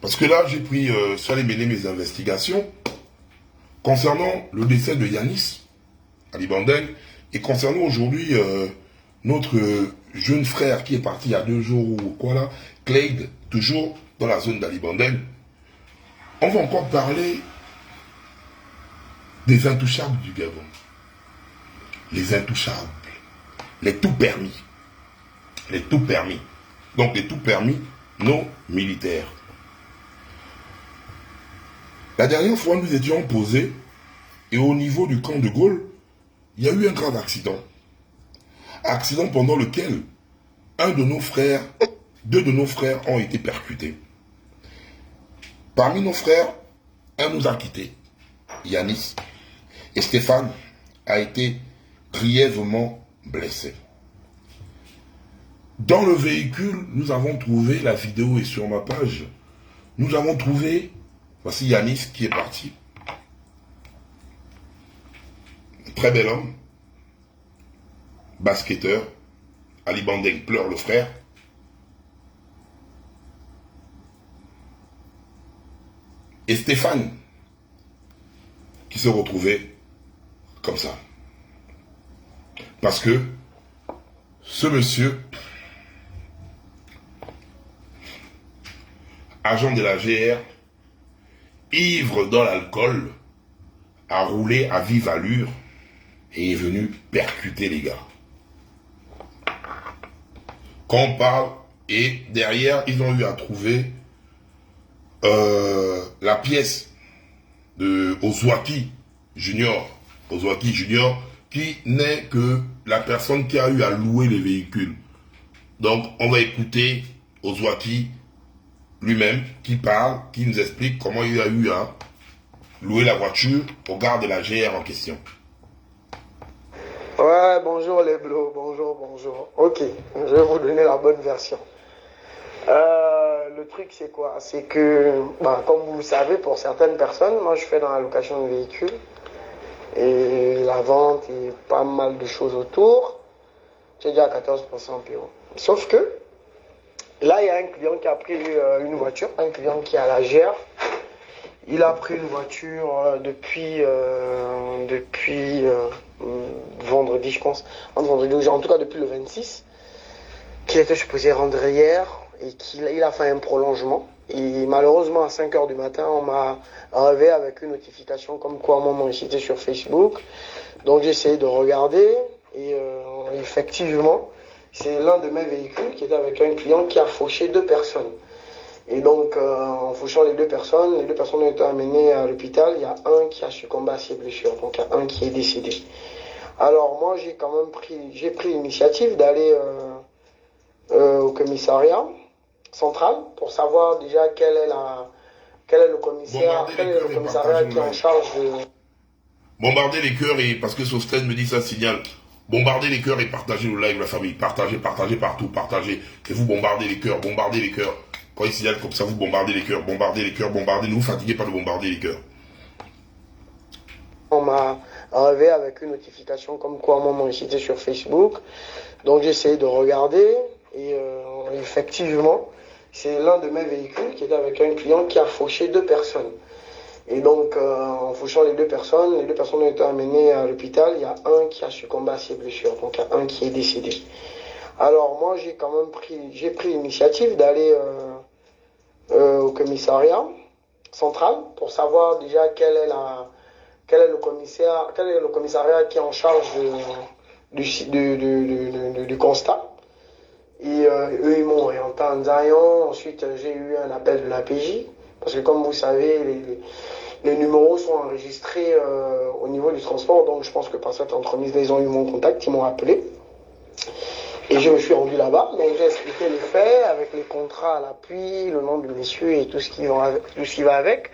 Parce que là, j'ai pris, sur aller mener mes investigations concernant le décès de Yanis Ali Bandel et concernant aujourd'hui notre jeune frère qui est parti il y a 2 jours ou quoi là, Clyde, toujours dans la zone d'Ali Bandel. On va encore parler des intouchables du Gabon. Les intouchables. Les tout permis. Les tout permis. Donc les tout permis, nos militaires. La dernière fois, nous étions posés et au niveau du camp de Gaulle, il y a eu un grave accident. Accident pendant lequel deux de nos frères ont été percutés. Parmi nos frères, un nous a quittés, Yanis, et Stéphane a été grièvement blessé. Dans le véhicule, nous avons trouvé, la vidéo est sur ma page, nous avons trouvé, voici Yanis qui est parti. Très bel homme, basketteur, Ali Bandel pleure le frère. Et Stéphane, qui se retrouvait comme ça. Parce que ce monsieur, agent de la GR, ivre dans l'alcool, a roulé à vive allure et est venu percuter les gars. Quand on parle, et derrière, ils ont eu à trouver la pièce de Ozwaki Junior, qui n'est que la personne qui a eu à louer les véhicules. Donc, on va écouter Ozwaki lui-même qui parle, qui nous explique comment il a eu à louer la voiture au gars de la GR en question. Ouais, bonjour les bleus, bonjour. Ok, je vais vous donner la bonne version. Le truc c'est quoi? C'est que, comme vous le savez, pour certaines personnes, moi je fais dans la location de véhicules et la vente et pas mal de choses autour. J'ai déjà 14% PO. Sauf que là, il y a un client qui a pris une voiture, un client qui a la GR. Il a pris une voiture depuis vendredi, je pense. En tout cas, depuis le 26, qu'il était supposé rendre hier et qu'il a fait un prolongement. Et malheureusement, à 5 h du matin, on m'a réveillé avec une notification comme quoi on m'a incité sur Facebook. Donc, j'ai essayé de regarder et effectivement, c'est l'un de mes véhicules qui était avec un client qui a fauché 2 personnes. Et donc, en fauchant les deux personnes ont été amenées à l'hôpital. Il y a un qui a succombé à ses blessures, donc il y a un qui est décédé. Alors moi, j'ai pris l'initiative d'aller au commissariat central pour savoir déjà quel est le commissariat qui est en charge de... Bombarder les cœurs et, parce que Sosten me dit ça, signale. Bombardez les cœurs et partagez le live, la famille. Partagez partout, partagez. Et vous bombardez les cœurs. Quand il signale comme ça, vous bombardez les cœurs. Ne vous fatiguez pas de bombarder les cœurs. On m'a réveillé avec une notification comme quoi on m'a incité sur Facebook. Donc j'ai essayé de regarder et effectivement, c'est l'un de mes véhicules qui était avec un client qui a fauché 2 personnes. Et donc, en fauchant les deux personnes ont été amenées à l'hôpital. Il y a un qui a succombé à ses blessures, donc il y a un qui est décédé. Alors moi, j'ai pris l'initiative d'aller au commissariat central pour savoir déjà quel est le commissariat qui est en charge du constat. Et eux, ils m'ont orienté en Zion. Ensuite, j'ai eu un appel de la PJ. Parce que comme vous savez, les numéros sont enregistrés au niveau du transport. Donc je pense que par cette entremise, ils ont eu mon contact, ils m'ont appelé. Et je me suis rendu là-bas. Donc j'ai expliqué les faits avec les contrats à l'appui, le nom du monsieur et tout ce qui va avec.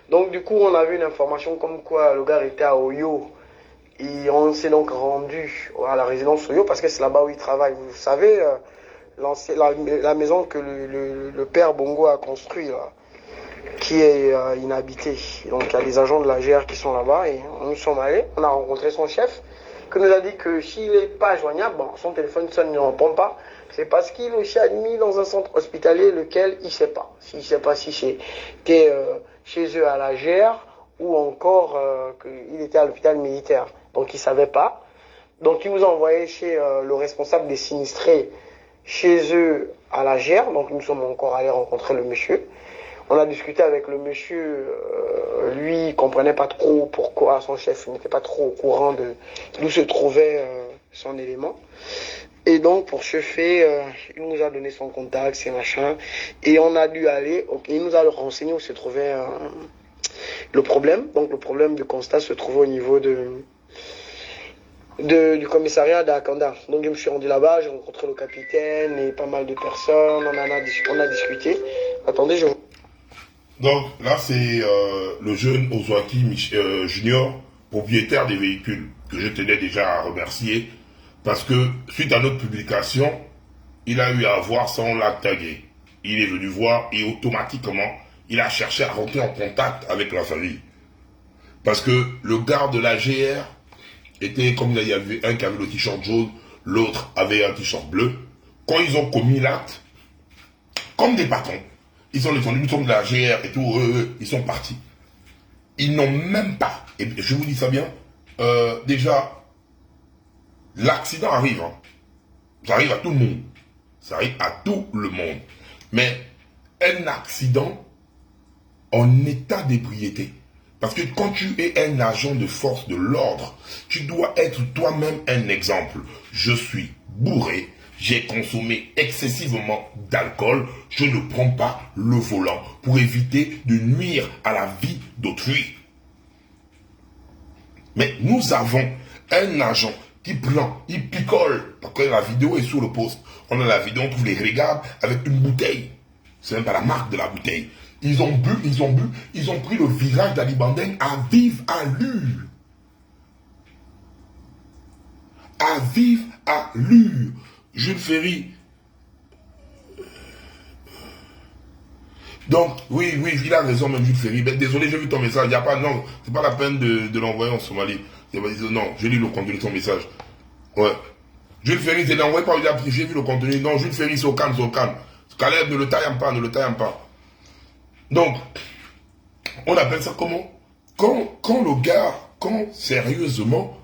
Donc du coup, on a vu une information comme quoi le gars était à Oyo. Et on s'est donc rendu à la résidence Oyo parce que c'est là-bas où il travaille. Vous savez, la maison que le père Bongo a construite là, qui est inhabité. Donc il y a des agents de la GR qui sont là-bas et nous sommes allés, on a rencontré son chef qui nous a dit que s'il n'est pas joignable, bon, son téléphone sonne, il ne répond pas. C'est parce qu'il est aussi admis dans un centre hospitalier, lequel il ne sait pas. S'il ne sait pas si c'était chez eux à la GR ou encore qu'il était à l'hôpital militaire. Donc il ne savait pas. Donc il nous a envoyé chez le responsable des sinistrés, chez eux à la GR. Donc nous sommes encore allés rencontrer le monsieur. On a discuté avec le monsieur, lui il comprenait pas trop pourquoi son chef n'était pas trop au courant de d'où se trouvait son élément. Et donc pour ce fait, il nous a donné son contact, ses machins, et on a dû aller, il nous a renseigné où se trouvait le problème. Donc le problème du constat se trouvait au niveau du commissariat d'Akanda. Donc je me suis rendu là-bas, j'ai rencontré le capitaine et pas mal de personnes, on a discuté. Attendez, je... Donc là, c'est le jeune Ozwaki Junior, propriétaire des véhicules, que je tenais déjà à remercier, parce que suite à notre publication, il a eu à avoir son lac tagué. Il est venu voir et automatiquement, il a cherché à rentrer en contact avec la famille. Parce que le garde de la GR était, comme il y avait un qui avait le t-shirt jaune, l'autre avait un t-shirt bleu. Quand ils ont commis l'acte, comme des patrons, ils sont descendus, nous sommes de la GR et tout, ils sont partis. Ils n'ont même pas, et je vous dis ça bien, déjà, l'accident arrive. Hein. Ça arrive à tout le monde. Ça arrive à tout le monde. Mais un accident en état d'ébriété. Parce que quand tu es un agent de force de l'ordre, tu dois être toi-même un exemple. Je suis bourré. J'ai consommé excessivement d'alcool, je ne prends pas le volant pour éviter de nuire à la vie d'autrui. Mais nous avons un agent qui prend, il picole, parce que la vidéo est sur le poste. On a la vidéo, on trouve les regards avec une bouteille. C'est même pas la marque de la bouteille. Ils ont bu, ils ont pris le virage d'Ali Bandeng à vive allure. À vive allure. Jules Ferry. Donc, oui, il a raison, même Jules Ferry. Ben, désolé, j'ai vu ton message. Il n'y a pas, non, c'est pas la peine de l'envoyer en Somalie. Non, j'ai lu le contenu de ton message. Ouais. Jules Ferry, c'est l'envoyé par j'ai vu le contenu. Non, Jules Ferry, c'est au calme, c'est au calme. Caleb, ne le taille pas, ne le taille pas. Donc, on appelle ça comment? Quand le gars, quand sérieusement,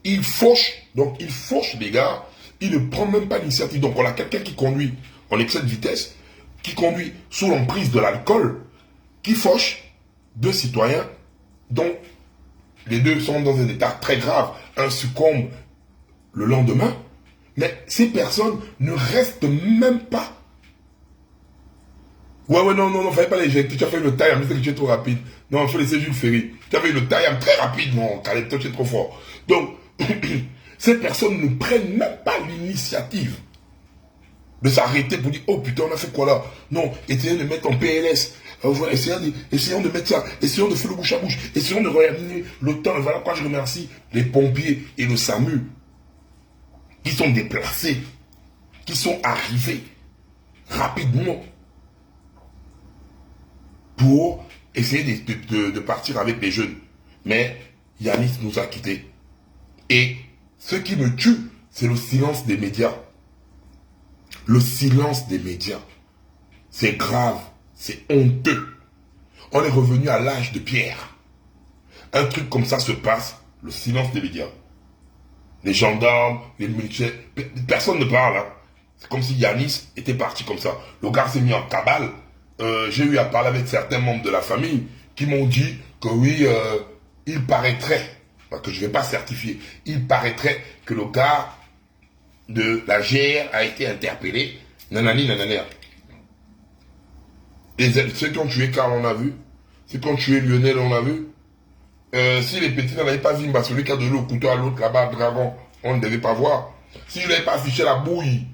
il fauche, donc il fauche les gars, il ne prend même pas l'initiative. Donc on a quelqu'un qui conduit en excès de vitesse, qui conduit sous l'emprise de l'alcool, qui fauche deux citoyens dont les deux sont dans un état très grave. Un succombe le lendemain, mais ces personnes ne restent même pas. Ouais, non, fallait pas l'éjecter. Tu as fait le time, mais tu es trop rapide. Non, il faut laisser Jules Ferry. Tu as fait le time très rapide, non, Caleb, toi tu es trop fort. Donc, ces personnes ne prennent même pas l'initiative de s'arrêter pour dire, oh putain, on a fait quoi là? Non, essayons de mettre en PLS. Voilà, essayons de mettre ça, essayons de faire le bouche à bouche, essayons de réanimer le temps. Et voilà pourquoi je remercie les pompiers et le SAMU qui sont déplacés, qui sont arrivés rapidement pour essayer de partir avec les jeunes. Mais Yanis nous a quittés. Et ce qui me tue, c'est le silence des médias. Le silence des médias. C'est grave, c'est honteux. On est revenu à l'âge de pierre. Un truc comme ça se passe, le silence des médias. Les gendarmes, les militaires, personne ne parle. Hein. C'est comme si Yanis était parti comme ça. Le gars s'est mis en cabale. J'ai eu à parler avec certains membres de la famille qui m'ont dit que oui, il paraîtrait, que je ne vais pas certifier, il paraîtrait que le gars de la GR a été interpellé. Nanani. Et ceux qui ont tué Karl, on a vu. Ceux qui ont tué Lionel, on a vu. Si les petits n'avaient pas vu, celui qui a donné le couteau à l'autre là-bas, Dragon, on ne devait pas voir. Si je n'avais pas affiché la bouille,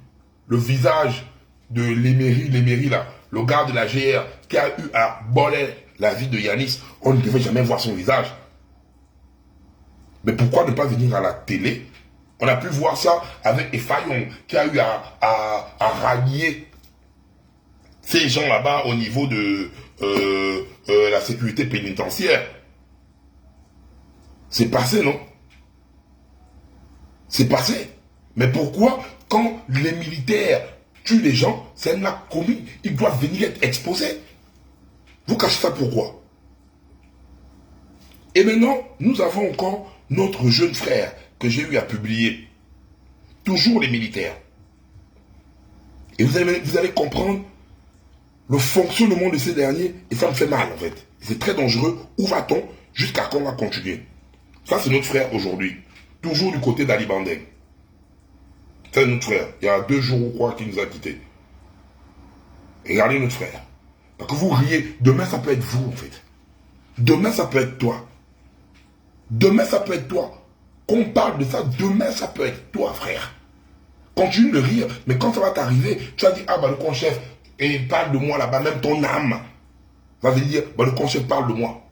le visage de l'émeri là, le gars de la GR qui a eu à voler la vie de Yanis, on ne devait jamais voir son visage. Mais pourquoi ne pas venir à la télé? On a pu voir ça avec Effayon qui a eu à rallier ces gens là-bas au niveau de la sécurité pénitentiaire. C'est passé, non? C'est passé. Mais pourquoi, quand les militaires tuent les gens, c'est un acte commis, ils doivent venir être exposés? Vous cachez ça pourquoi? Et maintenant, nous avons encore notre jeune frère que j'ai eu à publier. Toujours les militaires. Et vous allez comprendre le fonctionnement de ces derniers, et ça me fait mal en fait. C'est très dangereux. Où va-t-on? Jusqu'à quand on va continuer? Ça, c'est notre frère aujourd'hui. Toujours du côté d'Ali Bandeng. C'est notre frère. Il y a 2 jours ou quoi qui nous a quittés. Regardez notre frère. Parce que vous riez. Demain, ça peut être vous, en fait. Demain, ça peut être toi. Demain, ça peut être toi. Quand on parle de ça, demain, ça peut être toi, frère. Continue de rire. Mais quand ça va t'arriver, tu vas dire, ah, bah, le conchef, et il parle de moi là-bas, même ton âme. Ça veut dire, bah, le conchef parle de moi.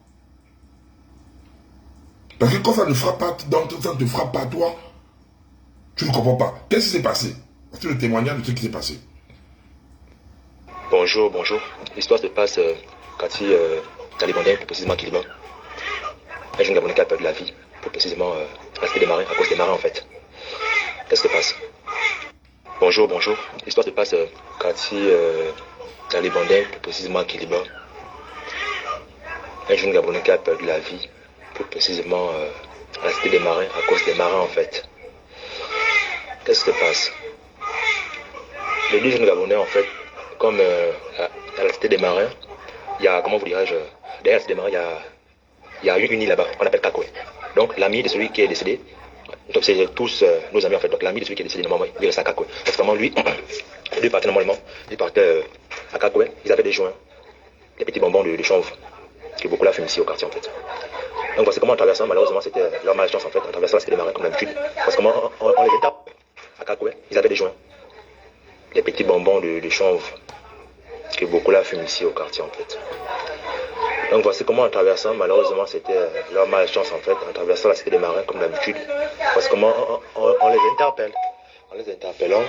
Parce que quand ça ne frappe pas, ça ne te frappe pas toi, tu ne comprends pas. Qu'est-ce qui s'est passé? C'est le témoignage de ce qui s'est passé. Bonjour, bonjour. L'histoire se passe quand il dans les Bandins, plus précisément Kiliba. Un jeune Gabonais qui a perdu la vie, plus précisément à cause des marins, en fait. Qu'est-ce qui se passe? Bonjour, bonjour. L'histoire se passe quand il dans les Bandins, plus précisément à Kiliba. Un jeune Gabonais qui a perdu la vie, plus précisément à la cité des marins, à cause des marins en fait. Qu'est-ce qui se passe? Les 2 jeunes Gabonais en fait, comme à la cité des marins, il y a, comment vous dirais-je, derrière la cité des marins, il y a une île là-bas, qu'on appelle Kakoué. Donc l'ami de celui qui est décédé, donc c'est tous nos amis en fait, donc l'ami de celui qui est décédé, normalement, il reste à Kakoué. Parce que vraiment lui partait normalement, il partait à Kakoué, ils avaient des joints, des petits bonbons de chanvre, que beaucoup la fument ici au quartier en fait. Donc voici comment en traversant, malheureusement c'était leur malchance en fait, en traversant la cité des marins comme d'habitude. Parce que comment on les étape à Kakoué, ils avaient des joints, des petits bonbons de chanvre, que beaucoup la fument ici au quartier en fait. Donc voici comment en traversant, malheureusement c'était leur malchance en fait, en traversant la cité des marins comme d'habitude. Voici comment on les interpelle. En les interpellant,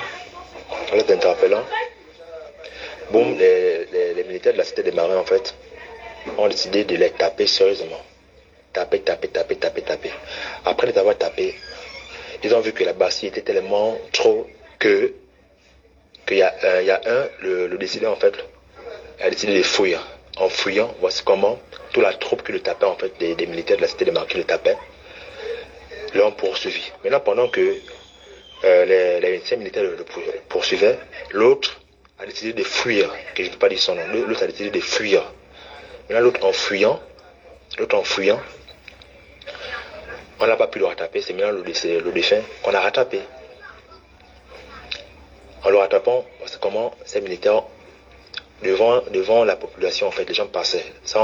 boum, les militaires de la cité des marins en fait ont décidé de les taper sérieusement. Taper. Après les avoir tapés, ils ont vu que la bastille était tellement trop qu'il y a le décidé en fait, a décidé de fuir. En fuyant, voici comment toute la troupe qui le tapait en fait, des militaires de la cité des marins qui le tapaient, l'ont poursuivi. Maintenant, pendant que les 5 militaires le poursuivaient, l'autre a décidé de fuir, que je ne peux pas dire son nom, l'autre a décidé de fuir. Maintenant, l'autre en fuyant, on n'a pas pu le rattraper, c'est maintenant le défunt qu'on a rattrapé. En le rattrapant, c'est comment ces militaires, devant la population, en fait, les gens passaient. Ça,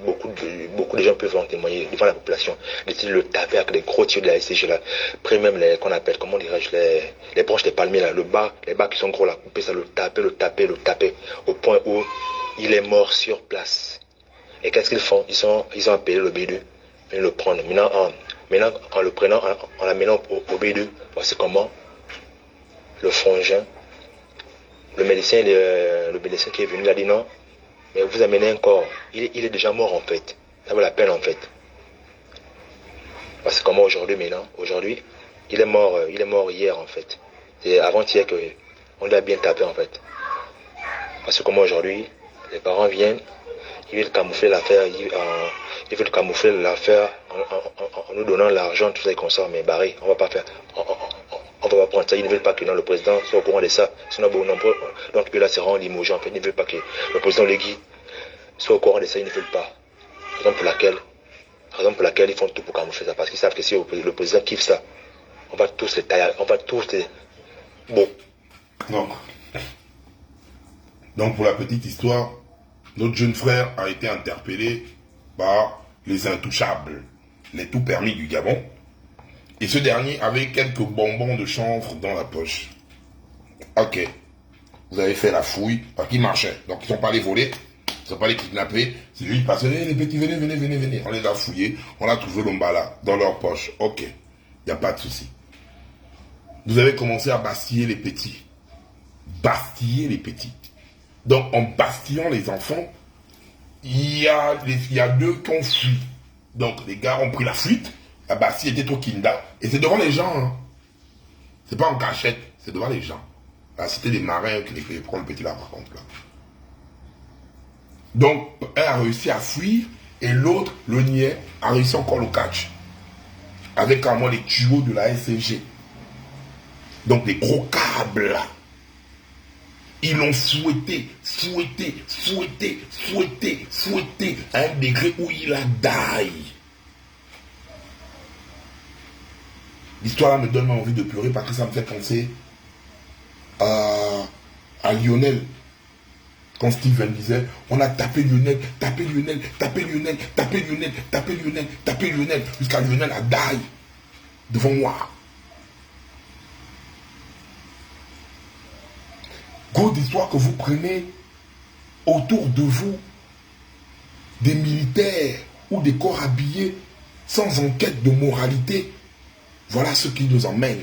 beaucoup de gens peuvent en témoigner devant la population. Ils le taper avec des gros tirs de la SCG là. Après même qu'on appelle, comment dirais-je, les branches des palmiers là, les bas qui sont gros là, couper ça, le taper, au point où il est mort sur place. Et qu'est-ce qu'ils font? Ils ont appelé le B2, ils le prennent. Maintenant, en le prenant, en l'amenant au B2, voici comment le frangin, le médecin qui est venu, il a dit non, mais vous amenez un corps, il est déjà mort en fait. Ça vaut la peine en fait. Parce que comment aujourd'hui, il est mort hier en fait. C'est avant-hier qu'on l'a bien tapé en fait. Parce que comment aujourd'hui, les parents viennent, ils veulent camoufler l'affaire, en nous donnant l'argent, tout ça et qu'on sort, mais barré, on va pas prendre ça, ils ne veulent pas que le président soit au courant de ça, sinon bon nombreux, donc là c'est vraiment limogé en fait, ils ne veulent pas que le président Legui soit au courant de ça, ils ne veulent pas. Raison pour laquelle ils font tout pour camoufler ça, parce qu'ils savent que si le président kiffe ça, on va tous les tailler, bon. Donc pour la petite histoire, notre jeune frère a été interpellé par les intouchables, les tout permis du Gabon. Et ce dernier avait quelques bonbons de chanvre dans la poche. Ok. Vous avez fait la fouille, parce qu'ils marchaient. Donc ils ne sont pas allés voler, ils ne sont pas allés kidnapper. C'est lui qui passait, les petits, venez. On les a fouillés, on a trouvé l'ombala dans leur poche. Ok. Il n'y a pas de souci. Vous avez commencé à bastiller les petits. Donc en bastillant les enfants, il y a 2 qui ont fui. Donc les gars ont pris la fuite. La bastille était au Kinda. Et c'est devant les gens. Hein. C'est pas en cachette, c'est devant les gens. La cité des marins qui les prend le petit là par contre là. Donc, un a réussi à fuir et l'autre, le niais, a réussi encore le catch. Avec à moi les tuyaux de la SNG. Donc des gros câbles là. Ils l'ont fouetté à un degré où il a die. L'histoire me donne envie de pleurer parce que ça me fait penser à Lionel. Quand Steven disait, on a tapé Lionel, jusqu'à Lionel a die devant moi. Gros d'histoire que vous prenez autour de vous des militaires ou des corps habillés sans enquête de moralité. Voilà ce qui nous emmène.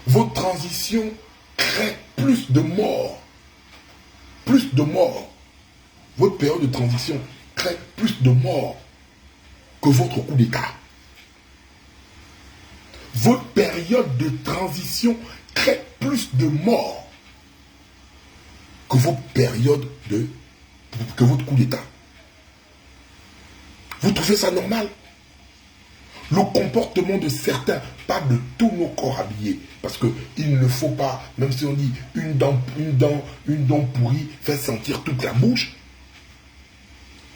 Votre transition crée plus de morts. Plus de morts. Votre période de transition crée plus de morts que votre coup d'État. Votre période de transition crée plus de morts que votre période que votre coup d'État. Vous trouvez ça normal? Le comportement de certains, pas de tous nos corps habillés, parce qu'il ne faut pas, même si on dit une dent pourrie fait sentir toute la bouche,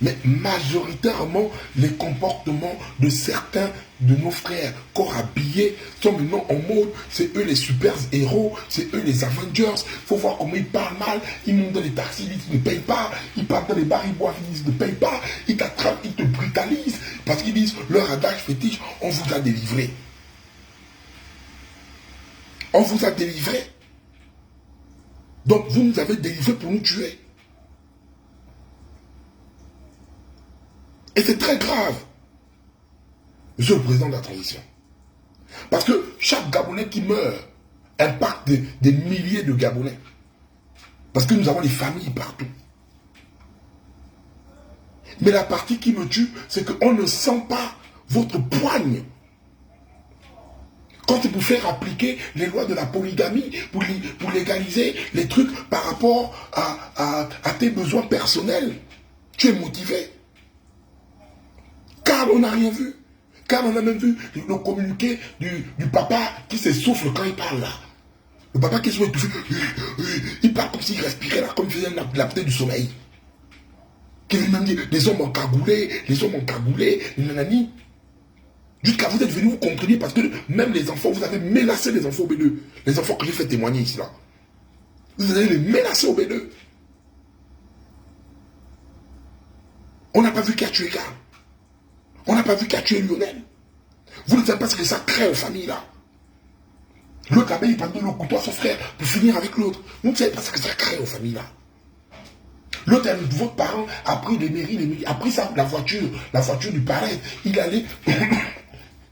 mais majoritairement les comportements de certains de nos frères corps habillés sont maintenant en mode, c'est eux les super héros, c'est eux les Avengers. Il faut voir comment ils parlent mal, ils montent dans les taxis, ils disent qu'ils ne payent pas, ils partent dans les bars, ils boivent, ils disent qu'ils ne payent pas, ils t'attrapent, ils te brutalisent, parce qu'ils disent leur adage fétiche, on vous a délivré. On vous a délivré. Donc vous nous avez délivré pour nous tuer. Et c'est très grave, Monsieur le Président de la Transition. Parce que chaque Gabonais qui meurt impacte des milliers de Gabonais. Parce que nous avons des familles partout. Mais la partie qui me tue, c'est qu'on ne sent pas votre poigne. Quand c'est pour faire appliquer les lois de la polygamie, pour légaliser les trucs par rapport à tes besoins personnels, tu es motivé. Car on n'a rien vu. Car on a même vu le communiqué du papa qui s'essouffle quand il parle là. Le papa qui se fait étouffer. Il parle comme s'il respirait là, comme s'il faisait l'apnée du sommeil. Qui veut même dire, les hommes encagoulés, les nanani. Jusqu'à vous êtes venus vous compreniez parce que même les enfants, vous avez menacé les enfants au B2. Les enfants que j'ai fait témoigner ici là. Vous allez les menacer au B2. On n'a pas vu qui a tué Gare. On n'a pas vu qui a tué Lionel. Vous ne savez pas ce que ça crée en famille là. L'autre là-bas, il prend le couteau à son frère pour finir avec l'autre. Vous ne savez pas ce que ça crée en famille là. L'autre, votre parent a pris les mairies, a pris ça, la voiture du parrain. Il allait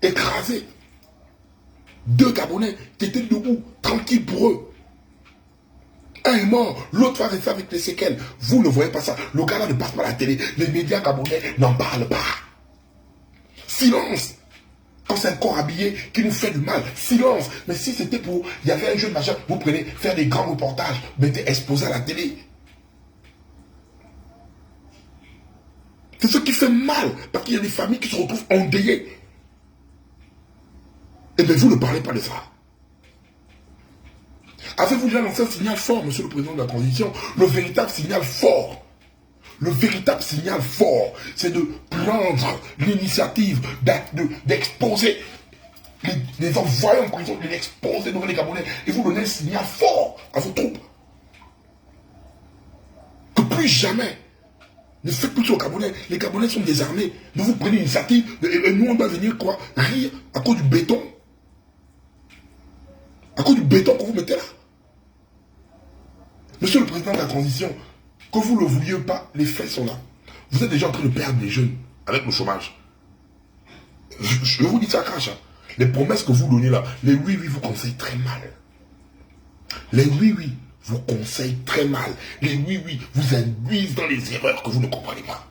écraser 2 Gabonais qui étaient debout, tranquilles pour eux. Un est mort, l'autre va rester avec les séquelles. Vous ne voyez pas ça. Le gars là ne passe pas à la télé. Les médias gabonais n'en parlent pas. Silence. Quand c'est un corps habillé qui nous fait du mal, silence. Mais si c'était pour, il y avait un jeune machin, vous prenez, faire des grands reportages, mettez exposé à la télé. C'est ce qui fait mal, parce qu'il y a des familles qui se retrouvent endeuillées. Et bien vous ne parlez pas de ça. Avez-vous déjà lancé un signal fort, Monsieur le Président de la Transition? Le véritable signal fort. Le véritable signal fort, c'est de prendre l'initiative d'exposer les envoyer en prison, de l'exposer devant les Gabonais et vous donner un signal fort à vos troupes. Que plus jamais, ne faites plus aux Gabonais. Les Gabonais sont désarmés. Ne vous prenez l'initiative et nous on doit venir quoi? Rire à cause du béton. À cause du béton que vous mettez là. Monsieur le Président de la Transition, que vous ne le vouliez pas, les faits sont là. Vous êtes déjà en train de perdre les jeunes avec le chômage. Je vous dis ça crache. Hein. Les promesses que vous donnez là, les oui vous conseillent très mal. Les oui vous conseillent très mal. Les oui vous induisent dans les erreurs que vous ne comprenez pas.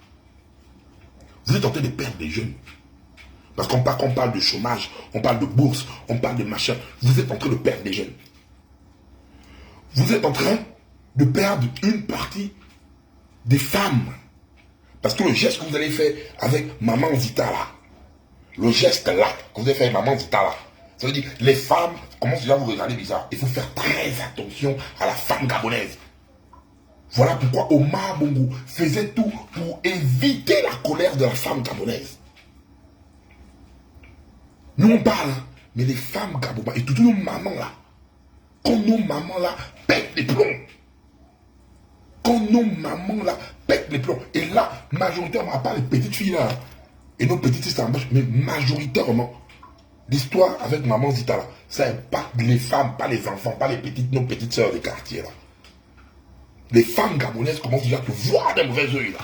Vous êtes en train de perdre les jeunes. Parce qu'on parle de chômage, on parle de bourse, on parle de machin. Vous êtes en train de perdre des jeunes. Vous êtes en train de perdre une partie des femmes. Parce que le geste que vous allez faire avec Maman Zita là, le geste là que vous allez faire avec Maman Zita là, ça veut dire les femmes commencent déjà à vous regarder bizarre. Il faut faire très attention à la femme gabonaise. Voilà pourquoi Omar Bongo faisait tout pour éviter la colère de la femme gabonaise. Nous on parle, hein, mais les femmes gabonaises, et toutes nos mamans là, quand nos mamans là pètent les plombs, quand nos mamans là pètent les plombs, et là, majoritairement, à part les petites filles là, et nos petites filles s'embauchent, mais majoritairement, l'histoire avec Maman Zita là, ça n'est pas les femmes, pas les enfants, pas les petites, nos petites sœurs des quartiers là. Les femmes gabonaises commencent déjà à te voir d'un mauvais oeil là.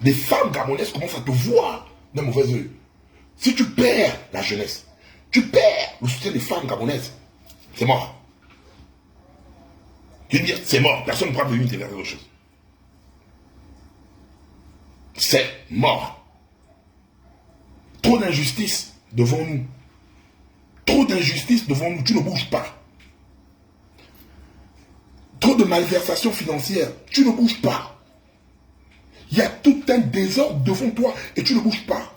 Les femmes gabonaises commencent à te voir d'un mauvais oeil. Si tu perds la jeunesse, tu perds le soutien des femmes gabonaises, c'est mort. Tu veux dire, c'est mort, personne ne pourra venir te faire quelque chose. C'est mort. Trop d'injustice devant nous. Trop d'injustice devant nous, tu ne bouges pas. Trop de malversation financière, tu ne bouges pas. Il y a tout un désordre devant toi et tu ne bouges pas.